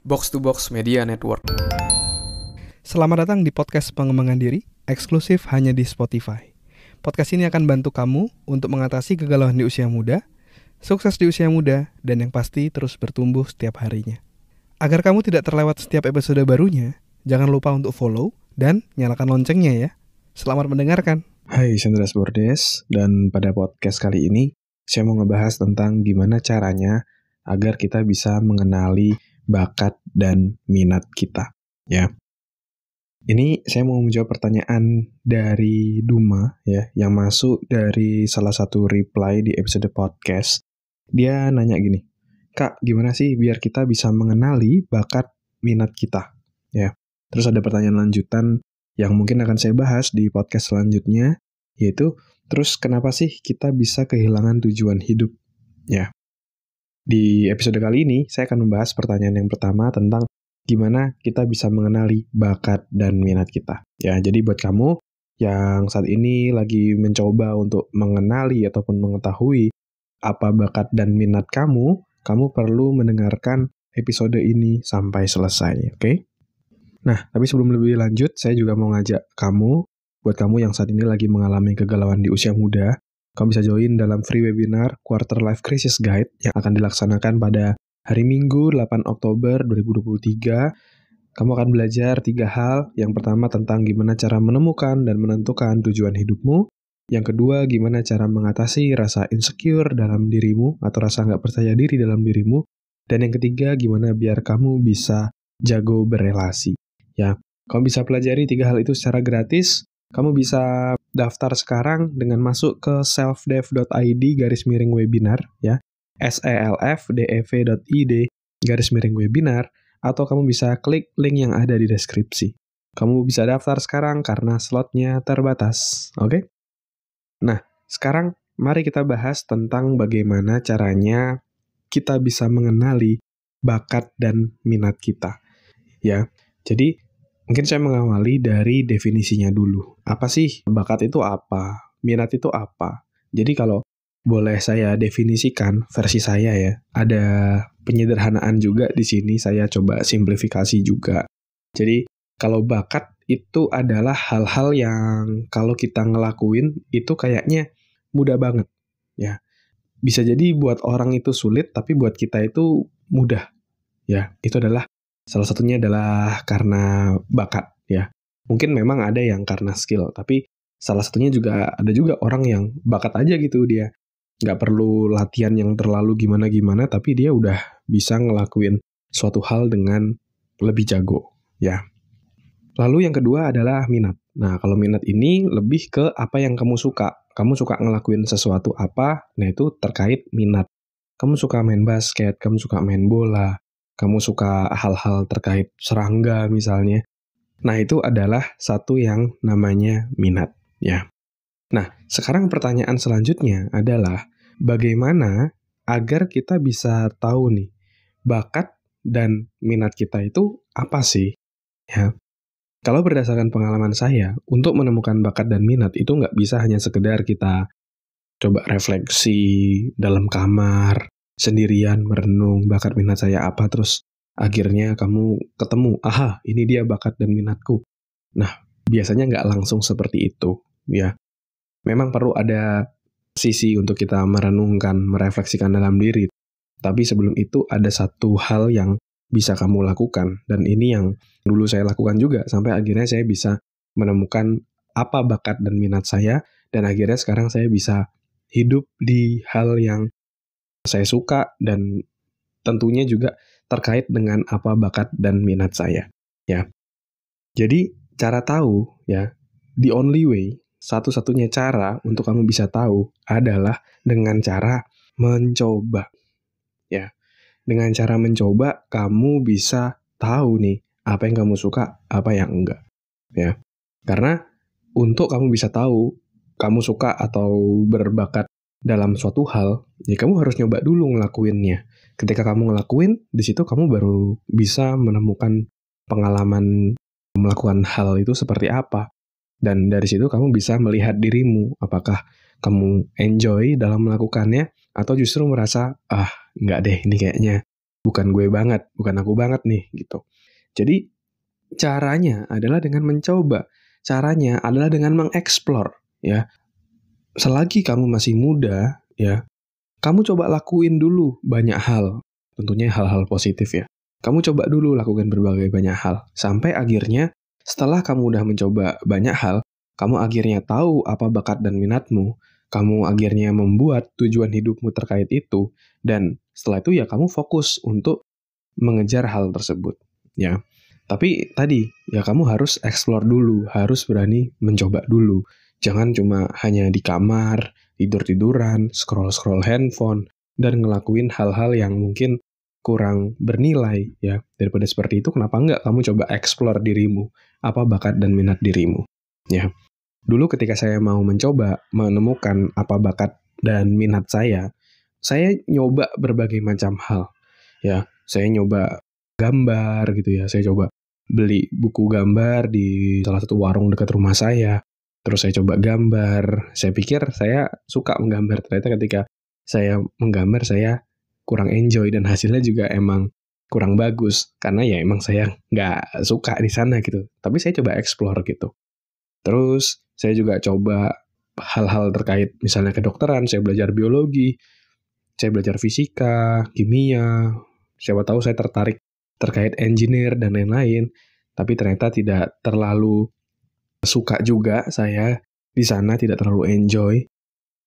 Box to Box Media Network. Selamat datang di podcast pengembangan diri, eksklusif hanya di Spotify. Podcast ini akan bantu kamu untuk mengatasi kegalauan di usia muda, sukses di usia muda, dan yang pasti terus bertumbuh setiap harinya. Agar kamu tidak terlewat setiap episode barunya, jangan lupa untuk follow dan nyalakan loncengnya ya. Selamat mendengarkan. Hai, saya Andreas Bordes, dan pada podcast kali ini saya mau ngebahas tentang gimana caranya agar kita bisa mengenali bakat dan minat kita, ya. Ini saya mau menjawab pertanyaan dari Duma, ya, yang masuk dari salah satu reply di episode podcast. Dia nanya gini, Kak, gimana sih biar kita bisa mengenali bakat minat kita, ya. Terus ada pertanyaan lanjutan yang mungkin akan saya bahas di podcast selanjutnya, yaitu, terus kenapa sih kita bisa kehilangan tujuan hidup, ya. Di episode kali ini, saya akan membahas pertanyaan yang pertama tentang gimana kita bisa mengenali bakat dan minat kita. Ya, jadi buat kamu yang saat ini lagi mencoba untuk mengenali ataupun mengetahui apa bakat dan minat kamu perlu mendengarkan episode ini sampai selesai, oke? Nah, tapi sebelum lebih lanjut, saya juga mau ngajak kamu, buat kamu yang saat ini lagi mengalami kegalauan di usia muda, kamu bisa join dalam free webinar Quarter Life Crisis Guide yang akan dilaksanakan pada hari Minggu 8 Oktober 2023. Kamu akan belajar 3 hal. Yang pertama tentang gimana cara menemukan dan menentukan tujuan hidupmu. Yang kedua, gimana cara mengatasi rasa insecure dalam dirimu atau rasa nggak percaya diri dalam dirimu. Dan yang ketiga, gimana biar kamu bisa jago berelasi. Ya, kamu bisa pelajari 3 hal itu secara gratis. Kamu bisa daftar sekarang dengan masuk ke selfdev.id/webinar, ya, selfdev.id/webinar, atau kamu bisa klik link yang ada di deskripsi. Kamu bisa daftar sekarang karena slotnya terbatas, oke? Nah, sekarang mari kita bahas tentang bagaimana caranya kita bisa mengenali bakat dan minat kita, ya. Jadi, mungkin saya mengawali dari definisinya dulu. Apa sih bakat itu apa? Minat itu apa? Jadi kalau boleh saya definisikan versi saya ya, ada penyederhanaan juga di sini, saya coba simplifikasi juga. Jadi kalau bakat itu adalah hal-hal yang kalau kita ngelakuin itu kayaknya mudah banget, ya. Bisa jadi buat orang itu sulit, tapi buat kita itu mudah, ya. Itu adalah salah satunya adalah karena bakat, ya. Mungkin memang ada yang karena skill, tapi salah satunya juga ada juga orang yang bakat aja gitu dia. Nggak perlu latihan yang terlalu gimana-gimana, tapi dia udah bisa ngelakuin suatu hal dengan lebih jago, ya. Lalu yang kedua adalah minat. Nah, kalau minat ini lebih ke apa yang kamu suka. Kamu suka ngelakuin sesuatu apa, nah itu terkait minat. Kamu suka main basket, kamu suka main bola, kamu suka hal-hal terkait serangga misalnya. Nah, itu adalah satu yang namanya minat, ya. Nah, sekarang pertanyaan selanjutnya adalah bagaimana agar kita bisa tahu nih, bakat dan minat kita itu apa sih? Ya. Kalau berdasarkan pengalaman saya, untuk menemukan bakat dan minat itu nggak bisa hanya sekedar kita coba refleksi dalam kamar, sendirian merenung bakat minat saya apa, terus akhirnya kamu ketemu, aha, ini dia bakat dan minatku. Nah, biasanya nggak langsung seperti itu, ya. Memang perlu ada sisi untuk kita merenungkan, merefleksikan dalam diri. Tapi sebelum itu ada satu hal yang bisa kamu lakukan, dan ini yang dulu saya lakukan juga, sampai akhirnya saya bisa menemukan apa bakat dan minat saya, dan akhirnya sekarang saya bisa hidup di hal yang saya suka dan tentunya juga terkait dengan apa bakat dan minat saya, ya. Jadi cara tahu, ya, the only way, satu-satunya cara untuk kamu bisa tahu adalah dengan cara mencoba, ya. Dengan cara mencoba kamu bisa tahu nih apa yang kamu suka, apa yang enggak, ya. Karena untuk kamu bisa tahu kamu suka atau berbakat dalam suatu hal, ya kamu harus nyoba dulu ngelakuinnya. Ketika kamu ngelakuin, di situ kamu baru bisa menemukan pengalaman melakukan hal itu seperti apa. Dan dari situ kamu bisa melihat dirimu, apakah kamu enjoy dalam melakukannya, atau justru merasa, enggak deh, ini kayaknya bukan gue banget, bukan aku banget nih gitu. Jadi caranya adalah dengan mencoba. Caranya adalah dengan mengeksplor ya. Selagi kamu masih muda ya, kamu coba lakuin dulu banyak hal. Tentunya hal-hal positif ya. Kamu coba dulu lakukan berbagai banyak hal. Sampai akhirnya setelah kamu udah mencoba banyak hal, kamu akhirnya tahu apa bakat dan minatmu. Kamu akhirnya membuat tujuan hidupmu terkait itu. Dan setelah itu ya kamu fokus untuk mengejar hal tersebut. Ya. Tapi tadi ya kamu harus explore dulu. Harus berani mencoba dulu. Jangan cuma hanya di kamar, tidur-tiduran, scroll-scroll handphone, dan ngelakuin hal-hal yang mungkin kurang bernilai ya. Daripada seperti itu, kenapa enggak kamu coba explore dirimu, apa bakat dan minat dirimu ya. Dulu ketika saya mau mencoba menemukan apa bakat dan minat saya nyoba berbagai macam hal ya. Saya nyoba gambar gitu ya, saya coba beli buku gambar di salah satu warung dekat rumah saya. Terus saya coba gambar, saya pikir saya suka menggambar. Ternyata ketika saya menggambar, saya kurang enjoy dan hasilnya juga emang kurang bagus. Karena ya emang saya nggak suka di sana gitu. Tapi saya coba explore gitu. Terus saya juga coba hal-hal terkait misalnya kedokteran, saya belajar biologi, saya belajar fisika, kimia. Siapa tahu saya tertarik terkait engineer dan lain-lain. Tapi ternyata tidak terlalu suka juga saya di sana, tidak terlalu enjoy.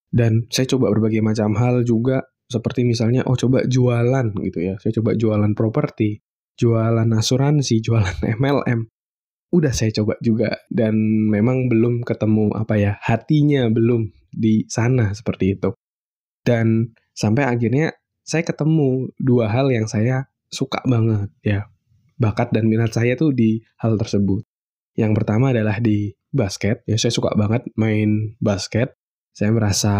Dan saya coba berbagai macam hal juga, seperti misalnya coba jualan gitu ya. Saya coba jualan properti, jualan asuransi, jualan MLM. Udah saya coba juga dan memang belum ketemu hatinya belum di sana seperti itu. Dan sampai akhirnya saya ketemu dua hal yang saya suka banget ya. Bakat dan minat saya tuh di hal tersebut. Yang pertama adalah di basket. Ya, saya suka banget main basket. Saya merasa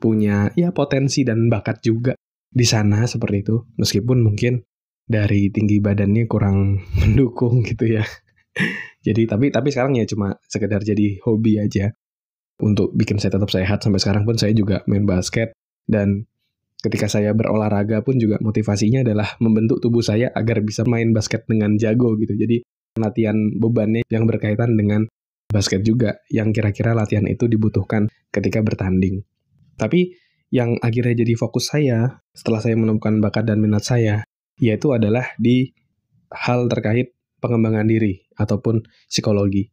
punya potensi dan bakat juga di sana seperti itu. Meskipun mungkin dari tinggi badannya kurang mendukung gitu ya. Jadi tapi sekarang ya cuma sekedar jadi hobi aja. Untuk bikin saya tetap sehat. Sampai sekarang pun saya juga main basket. Dan ketika saya berolahraga pun juga motivasinya adalah membentuk tubuh saya agar bisa main basket dengan jago gitu. Jadi latihan bebannya yang berkaitan dengan basket juga, yang kira-kira latihan itu dibutuhkan ketika bertanding. Tapi yang akhirnya jadi fokus saya setelah saya menemukan bakat dan minat saya, yaitu adalah di hal terkait pengembangan diri ataupun psikologi.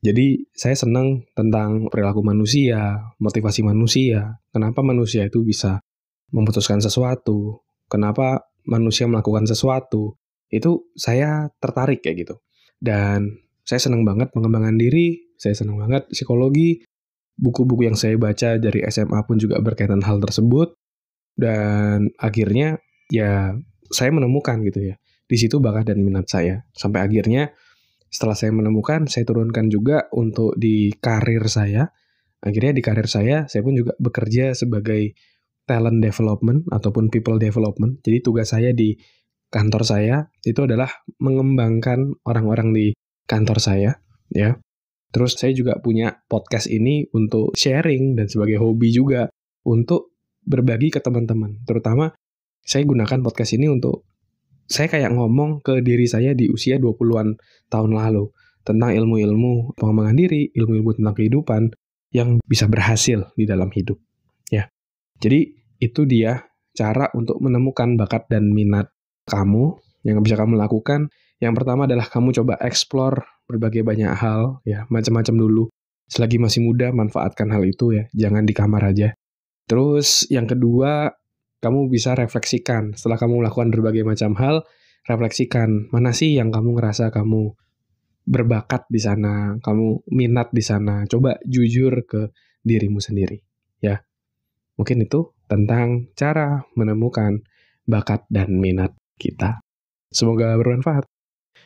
Jadi saya senang tentang perilaku manusia, motivasi manusia, kenapa manusia itu bisa memutuskan sesuatu, kenapa manusia melakukan sesuatu, itu saya tertarik kayak gitu. Dan saya senang banget pengembangan diri, saya senang banget psikologi, buku-buku yang saya baca dari SMA pun juga berkaitan hal tersebut, dan akhirnya ya saya menemukan gitu ya, di situ bakat dan minat saya. Sampai akhirnya setelah saya menemukan, saya turunkan juga untuk di karir saya. Akhirnya di karir saya pun juga bekerja sebagai talent development ataupun people development. Jadi tugas saya di kantor saya itu adalah mengembangkan orang-orang di kantor saya, ya. Terus saya juga punya podcast ini untuk sharing dan sebagai hobi juga untuk berbagi ke teman-teman. Terutama saya gunakan podcast ini untuk saya kayak ngomong ke diri saya di usia 20-an tahun lalu tentang ilmu-ilmu pengembangan diri, ilmu-ilmu tentang kehidupan yang bisa berhasil di dalam hidup, ya. Jadi itu dia cara untuk menemukan bakat dan minat kamu yang bisa kamu lakukan. Yang pertama adalah kamu coba explore berbagai banyak hal, ya, macam-macam dulu. Selagi masih muda, manfaatkan hal itu ya, jangan di kamar aja. Terus yang kedua, kamu bisa refleksikan. Setelah kamu melakukan berbagai macam hal, refleksikan mana sih yang kamu ngerasa kamu berbakat di sana, kamu minat di sana. Coba jujur ke dirimu sendiri, ya. Mungkin itu tentang cara menemukan bakat dan minat kita. Semoga bermanfaat.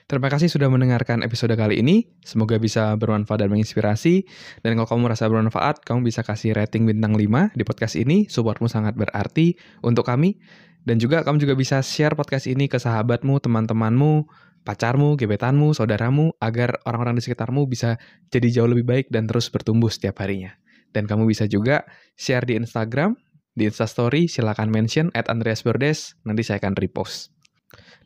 Terima kasih sudah mendengarkan episode kali ini. Semoga bisa bermanfaat dan menginspirasi. Dan kalau kamu merasa bermanfaat, kamu bisa kasih rating bintang 5 di podcast ini. Supportmu sangat berarti untuk kami. Dan juga kamu juga bisa share podcast ini ke sahabatmu, teman-temanmu, pacarmu, gebetanmu, saudaramu, agar orang-orang di sekitarmu bisa jadi jauh lebih baik dan terus bertumbuh setiap harinya. Dan kamu bisa juga share di Instagram, di Instastory, silakan mention @andreasberdes, nanti saya akan repost.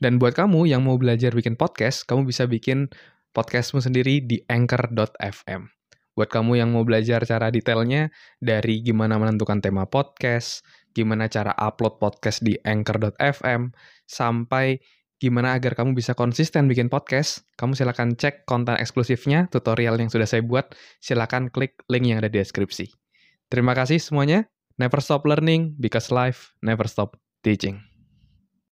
Dan buat kamu yang mau belajar bikin podcast, kamu bisa bikin podcastmu sendiri di anchor.fm. Buat kamu yang mau belajar cara detailnya, dari gimana menentukan tema podcast, gimana cara upload podcast di anchor.fm, sampai gimana agar kamu bisa konsisten bikin podcast, kamu silakan cek konten eksklusifnya, tutorial yang sudah saya buat, silakan klik link yang ada di deskripsi. Terima kasih semuanya. Never stop learning, because life never stop teaching.